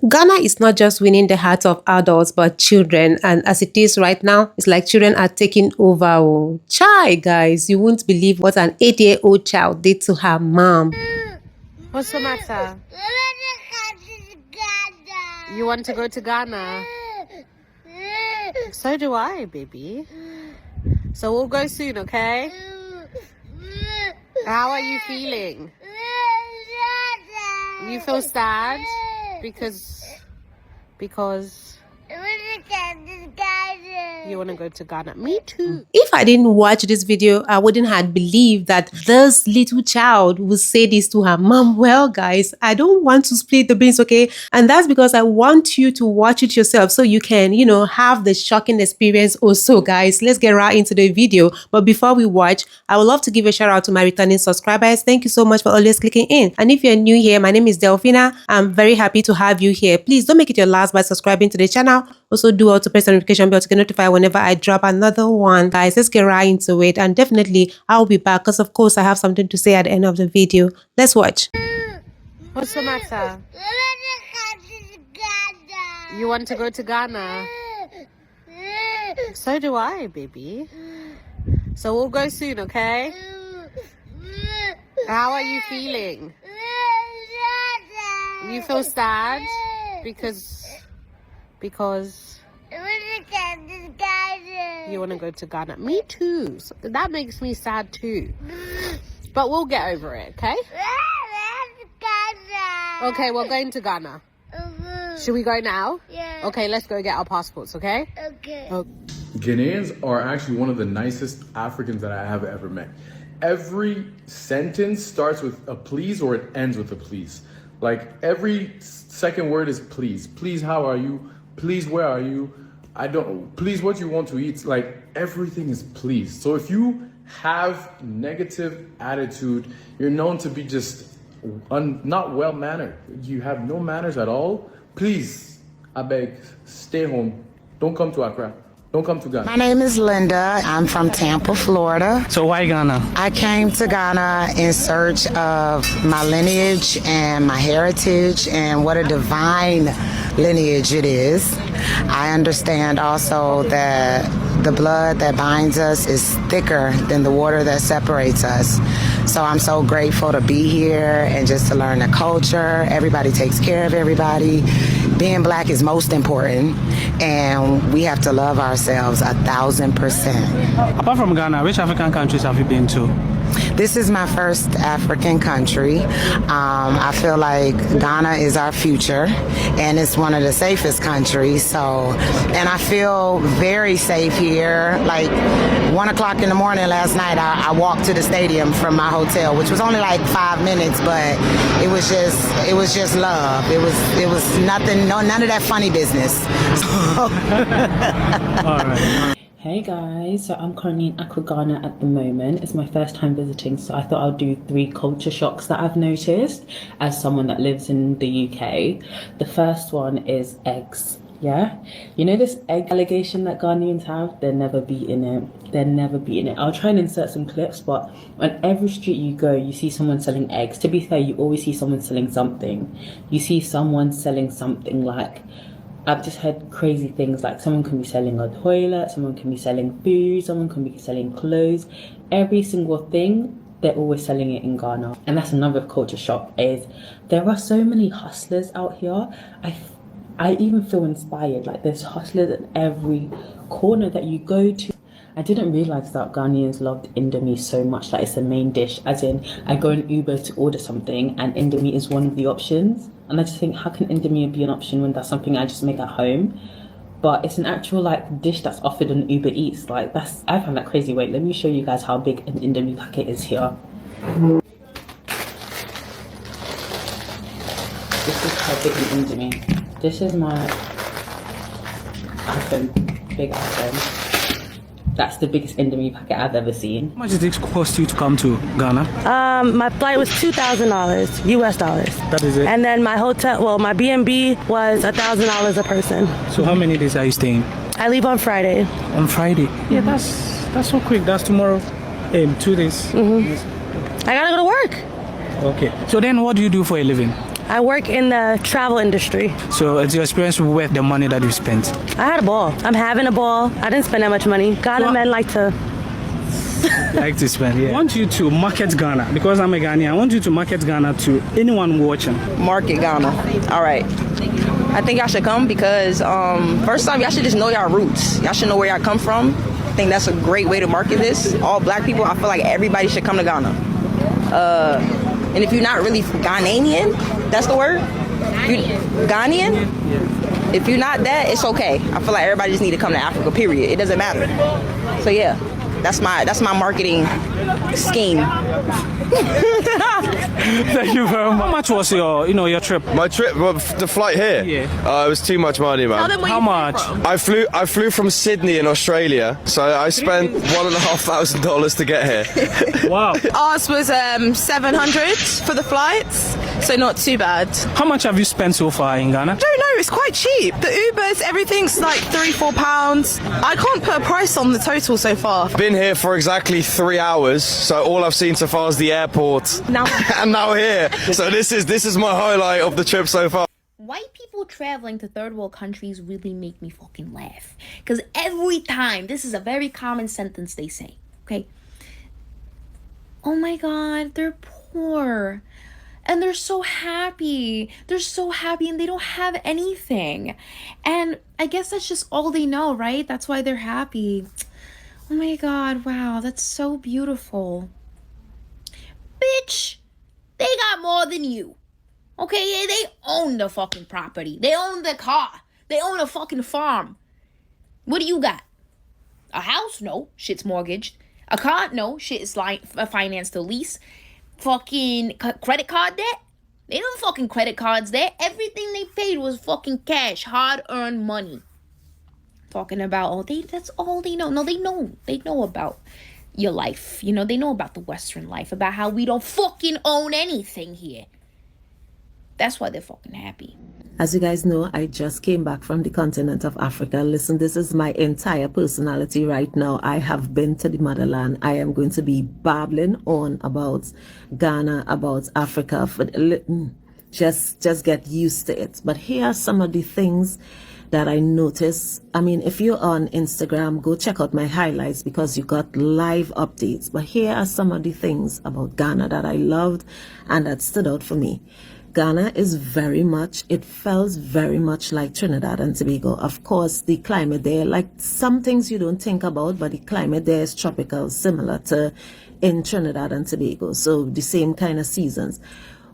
Ghana is not just winning the hearts of adults but children, and as it is right now, it's like children are taking over. Oh, chai, guys, you won't believe what an 8-year-old child did to her mom. What's the matter? You want to go to Ghana? So do I, baby. So we'll go soon, okay? How are you feeling? You feel sad? Because you want to go to Ghana. Me too. If I didn't watch this video, I wouldn't have believed that this little child would say this to her mom. Well, guys, I don't want to split the beans, okay? And that's because I want you to watch it yourself so you can, have the shocking experience also, guys. Let's get right into the video. But before we watch, I would love to give a shout out to my returning subscribers. Thank you so much for always clicking in. And if you're new here, my name is Delphina. I'm very happy to have you here. Please don't make it your last by subscribing to the channel. Also, do also press the notification bell to get notified whenever I drop another one. Guys, let's get right into it. And definitely, I'll be back because, of course, I have something to say at the end of the video. Let's watch. What's the matter? You want to go to Ghana? So do I, baby. So we'll go soon, okay? How are you feeling? You feel sad? Because you want to go to Ghana. Me too. So that makes me sad too. But we'll get over it, okay? Okay, we're going to Ghana. Should we go now? Yeah. Okay, let's go get our passports, okay? Okay. Ghanaians are actually one of the nicest Africans that I have ever met. Every sentence starts with a please or it ends with a please. Like every second word is please. Please, how are you? Please, where are you? Please, what you want to eat? Like everything is please. So if you have negative attitude, you're known to be just not well mannered. You have no manners at all. Please, I beg, stay home. Don't come to Accra. Don't come to Ghana. My name is Linda. I'm from Tampa, Florida. So why Ghana? I came to Ghana in search of my lineage and my heritage, and what a divine lineage it is. I understand also that the blood that binds us is thicker than the water that separates us. So I'm so grateful to be here and just to learn the culture. Everybody takes care of everybody. Being black is most important, and we have to love ourselves 1,000%. Apart from Ghana, which African countries have you been to? This is my first African country. I feel like Ghana is our future, and it's one of the safest countries. And I feel very safe here. Like 1 o'clock in the morning last night, I walked to the stadium from my hotel, which was only like 5 minutes, but it was just love. It was nothing, none of that funny business. All right. Hey guys, so I'm currently in Accra, Ghana at the moment. It's my first time visiting, so I thought I'll do 3 culture shocks that I've noticed as someone that lives in the UK. The first one is eggs. Yeah, you know this egg allegation that Ghanaians have? They're never beating it. They're never beating it. I'll try and insert some clips, but on every street you go, you see someone selling eggs. To be fair, you always see someone selling something. You see someone selling something like, I've just heard crazy things like someone can be selling a toilet, someone can be selling food, someone can be selling clothes. Every single thing, they're always selling it in Ghana. And that's another culture shock, is there are so many hustlers out here. I even feel inspired, like there's hustlers at every corner that you go to. I didn't realize that Ghanaians loved Indomie so much that it's the main dish, as in I go on Uber to order something and Indomie is one of the options. And I just think, how can Indomie be an option when that's something I just make at home? But it's an actual like dish that's offered on Uber Eats. Like I find that crazy. Wait, let me show you guys how big an Indomie packet is here. This is how big an Indomie. This is my iPhone, big iPhone. That's the biggest Indomie packet I've ever seen. How much did it cost you to come to Ghana? My flight was $2,000 US dollars. That is it. And then my hotel, well, my B&B was $1,000 a person. So how many days are you staying? I leave on Friday. On Friday? Yeah, that's so quick. That's tomorrow. 2 days. I gotta go to work. Okay. So then what do you do for a living? I work in the travel industry. So it's your experience worth the money that you spent? I had a ball. I'm having a ball. I didn't spend that much money. Ghana men like to... Like to spend, yeah. I want you to market Ghana, because I'm a Ghanaian. I want you to market Ghana to anyone watching. Market Ghana. All right. I think y'all should come because first time y'all should just know y'all roots. Y'all should know where y'all come from. I think that's a great way to market this. All black people, I feel like everybody should come to Ghana. And if you're not really Ghanaian, that's the word? Ghanaian? If you're not that, it's okay. I feel like everybody just need to come to Africa, period. It doesn't matter. So yeah. That's my marketing scheme. Thank you very much. How much was your trip? My trip, well, the flight here. Yeah. It was too much money, man. How much? I flew from Sydney in Australia, so I spent $1,500 to get here. Wow. Ours was $700 for the flights, so not too bad. How much have you spent so far in Ghana? I don't know, it's quite cheap. The Ubers, everything's like £3-4. I can't put a price on the total so far. Been here for exactly 3 hours, so all I've seen so far is the airport. Now and now here. So this is my highlight of the trip so far. White people traveling to third world countries really make me fucking laugh. Because every time, this is a very common sentence they say, okay? Oh my God, they're poor. And they're so happy. They're so happy and they don't have anything. And I guess that's just all they know, right? That's why they're happy. Oh my God, wow, that's so beautiful. Bitch, they got more than you. Okay, they own the fucking property. They own the car. They own a fucking farm. What do you got? A house? No, shit's mortgaged. A car? No, shit is financed to lease. Fucking credit card debt? They don't fucking credit cards there. Everything they paid was fucking cash, hard-earned money. Talking about, that's all they know. No, they know about your life. You know, they know about the Western life, about how we don't fucking own anything here. That's why they're fucking happy. As you guys know, I just came back from the continent of Africa. Listen, this is my entire personality right now. I have been to the motherland. I am going to be babbling on about Ghana, about Africa. Just get used to it. But here are some of the things that I noticed. I mean, if you're on Instagram, go check out my highlights because you got live updates. But here are some of the things about Ghana that I loved and that stood out for me. Ghana is it feels very much like Trinidad and Tobago. Of course, the climate there, like some things you don't think about, but the climate there is tropical, similar to in Trinidad and Tobago. So the same kind of seasons.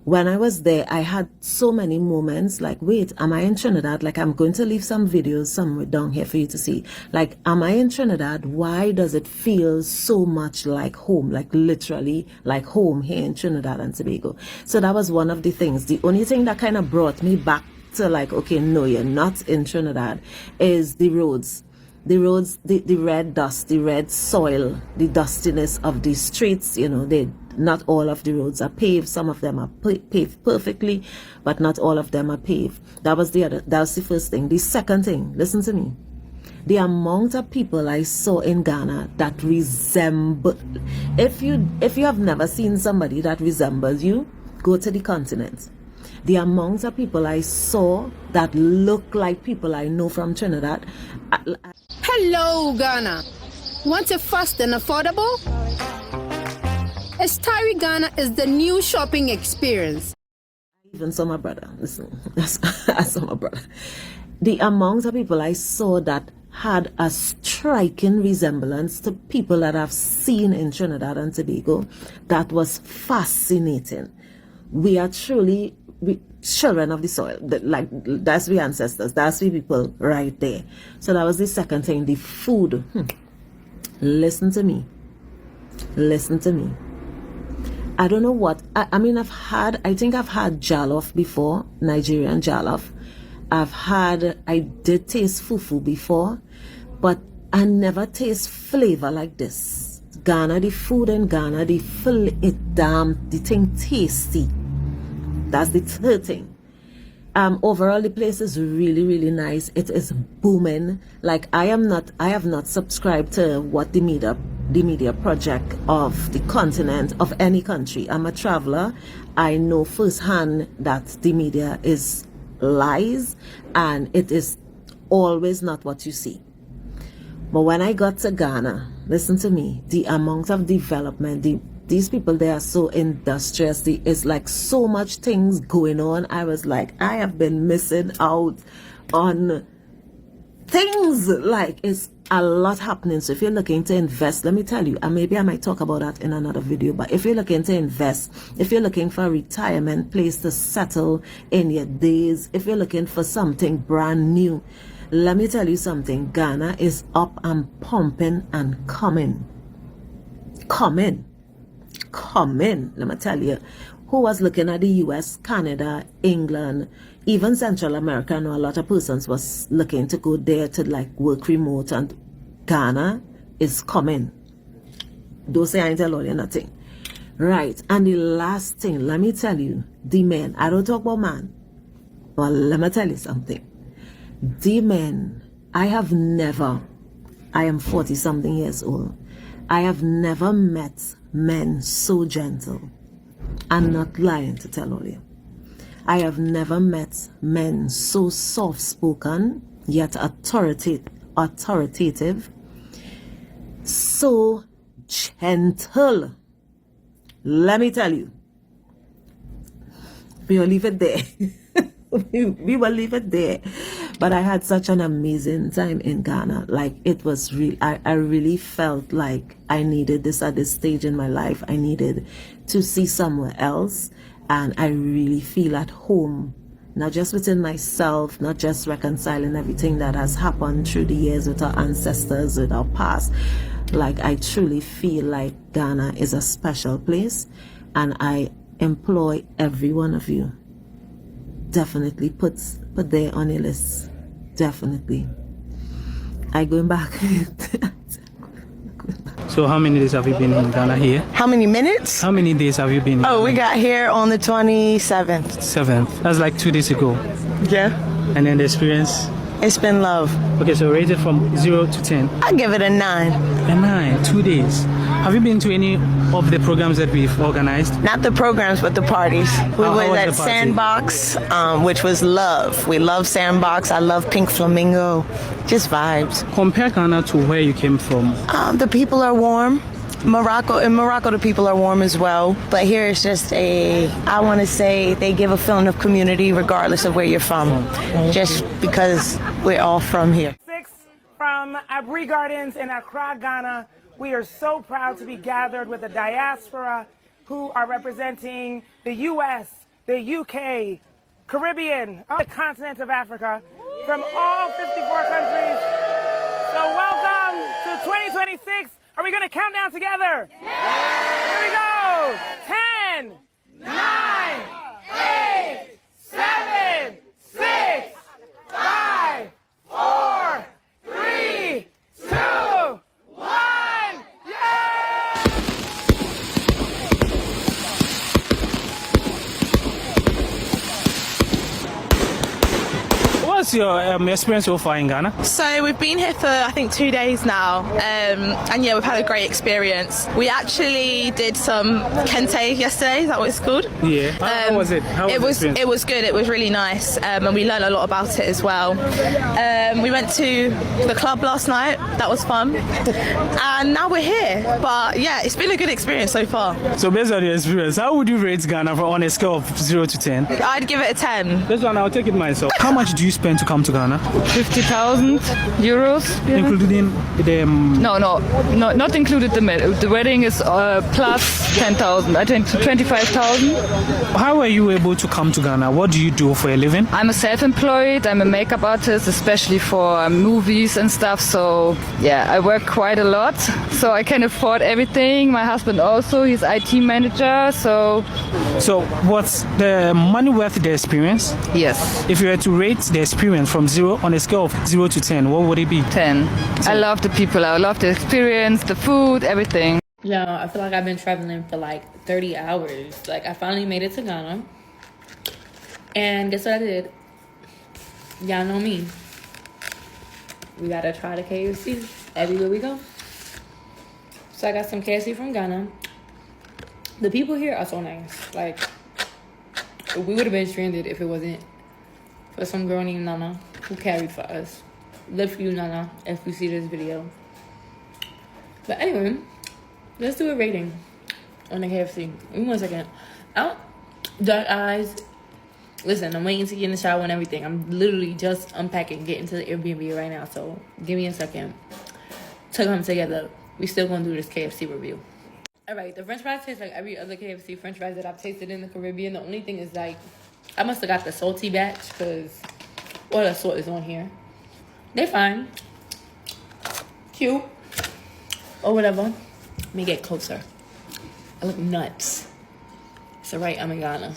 When I was there, I had so many moments like, wait, am I in Trinidad? Like, I'm going to leave some videos somewhere down here for you to see. Like, am I in Trinidad? Why does it feel so much like home? Like, literally like home here in Trinidad and Tobago. So that was one of the things. The only thing that kind of brought me back to like, okay, no, you're not in Trinidad, is the roads. The roads, the red dust, the red soil, the dustiness of the streets, you know, not all of the roads are paved. Some of them are paved perfectly, but not all of them are paved. That was the first thing. The second thing, listen to me. The amount of people I saw in Ghana that resemble, if you have never seen somebody that resembles you, go to the continent. The amount of people I saw that look like people I know from Trinidad. Hello, Ghana. Want it fast and affordable? Estari Ghana is the new shopping experience. I even saw my brother. Listen, I saw my brother. The amount of people I saw that had a striking resemblance to people that I've seen in Trinidad and Tobago, that was fascinating. We are truly children of the soil. Like, that's the ancestors. That's the people right there. So that was the second thing. The food. Listen to me. Listen to me. I don't know what. I mean, I think I've had jollof before, Nigerian jollof. I did taste fufu before, but I never taste flavor like this. Ghana, the food in Ghana, the thing tasty. That's the third thing. Overall, the place is really, really nice. It is booming. Like, I have not subscribed to what the media the media project of the continent, of any country. I'm a traveler. I know firsthand that the media is lies, and it is always not what you see. But when I got to Ghana, listen to me, the amount of development, these people, they are so industrious. It's like so much things going on. I was like, I have been missing out on things. Like, it's a lot happening. So if you're looking to invest, let me tell you, and maybe I might talk about that in another video, but if you're looking to invest, if you're looking for a retirement place to settle in your days, if you're looking for something brand new, let me tell you something. Ghana is up and pumping and coming. Coming. Let me tell you. Who was looking at the US, Canada, England, even Central America? I know a lot of persons was looking to go there to like work remote, and Ghana is coming. Don't say I ain't tell you nothing. Right. And the last thing, let me tell you, the men, I don't talk about man, but let me tell you something. The men, I am 40 something years old. I have never met men so gentle. I'm not lying to tell all you. I have never met men so soft-spoken, yet authoritative, so gentle. Let me tell you. We'll leave it there. we will leave it there. But I had such an amazing time in Ghana. Like, it was real. I really felt like I needed this at this stage in my life. I needed to see somewhere else. And I really feel at home, not just within myself, not just reconciling everything that has happened through the years with our ancestors, with our past. Like, I truly feel like Ghana is a special place. And I employ every one of you. Definitely put there on your list. Definitely. I going back. So how many days have you been in Ghana here? How many minutes? How many days have you been Oh, we got here on the 27th. 7th. That's like 2 days ago. Yeah. And then the experience? It's been love. Okay, so rated from 0 to 10. I give it a 9. A 9, 2 days. Have you been to any of the programs that we've organized? Not the programs, but the parties. We How were was at the party? Sandbox, which was love. We love Sandbox. I love Pink Flamingo. Just vibes. Compare Ghana to where you came from. The people are warm. In Morocco, the people are warm as well. But here it's just I want to say they give a feeling of community regardless of where you're from. Just because we're all from here. From Abri Gardens in Accra, Ghana. We are so proud to be gathered with the diaspora who are representing the U.S., the U.K., Caribbean, the continent of Africa, from all 54 countries. So welcome to 2026. Are we going to count down together? Yeah. Here we go. 10, 9, 8, 7, 6, 5, 4, 3, 2, 1. What's your experience so far in Ghana? So we've been here for I think 2 days now, and yeah, we've had a great experience. We actually did some kente yesterday. Is that what it's called? Yeah. How was it? It was good. It was really nice, and we learned a lot about it as well. We went to the club last night. That was fun, and now we're here. But yeah, it's been a good experience so far. So based on your experience, how would you rate Ghana on a scale of 0 to 10? I'd give it a 10. This one, I'll take it myself. How much do you spend to come to Ghana? 50,000 euros. Including the... No, not included the wedding is plus 10,000. I think 25,000. How are you able to come to Ghana? What do you do for a living? I'm a self-employed. I'm a makeup artist, especially for movies and stuff. So yeah, I work quite a lot. So I can afford everything. My husband also, he's IT manager. So what's the money worth the experience? Yes. If you were to rate the experience from 0 on a scale of 0 to 10, what would it be? 10. I love the people. I love the experience, the food, everything. Yeah, I feel like I've been traveling for like 30 hours. Like, I finally made it to Ghana. And guess what I did? Y'all know me. We gotta try the KFC everywhere we go. So I got some KFC from Ghana. The people here are so nice. Like, we would have been stranded if it wasn't for some girl named Nana who carried for us. Live for you, Nana, if you see this video. But anyway, let's do a rating on the KFC. Give me 1 second. Out, dark eyes. Listen, I'm waiting to get in the shower and everything. I'm literally just unpacking, getting to the Airbnb right now. So give me a second to come together. We still gonna do this KFC review. All right, the French fries taste like every other KFC French fries that I've tasted in the Caribbean. The only thing is, like, I must have got the salty batch because all the salt is on here. They're fine, cute, or whatever. Let me get closer. I look nuts. It's alright, I'm in Ghana.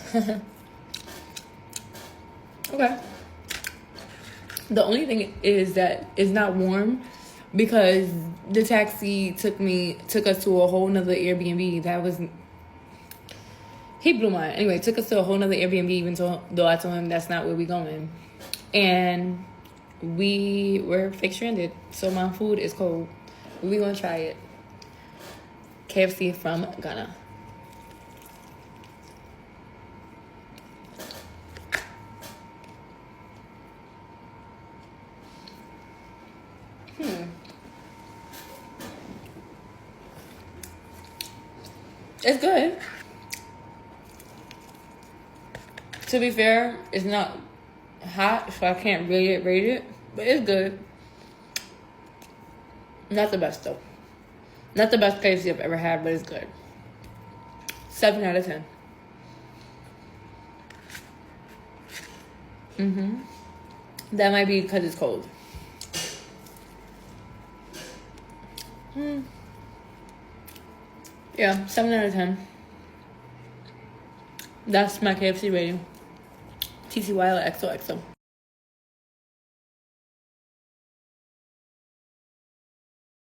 Okay. The only thing is that it's not warm because the taxi took us to a whole nother Airbnb that was, he blew mine. Anyway, took us to a whole nother Airbnb even though I told him that's not where we going. And we were fake stranded. So my food is cold. We gonna try it. KFC from Ghana. It's good. To be fair, it's not hot, so I can't really rate it, but it's good. Not the best though. Not the best KFC I've ever had, but it's good. 7 out of 10. That might be because it's cold. Yeah, 7 out of 10. That's my KFC rating. TCYL XOXO.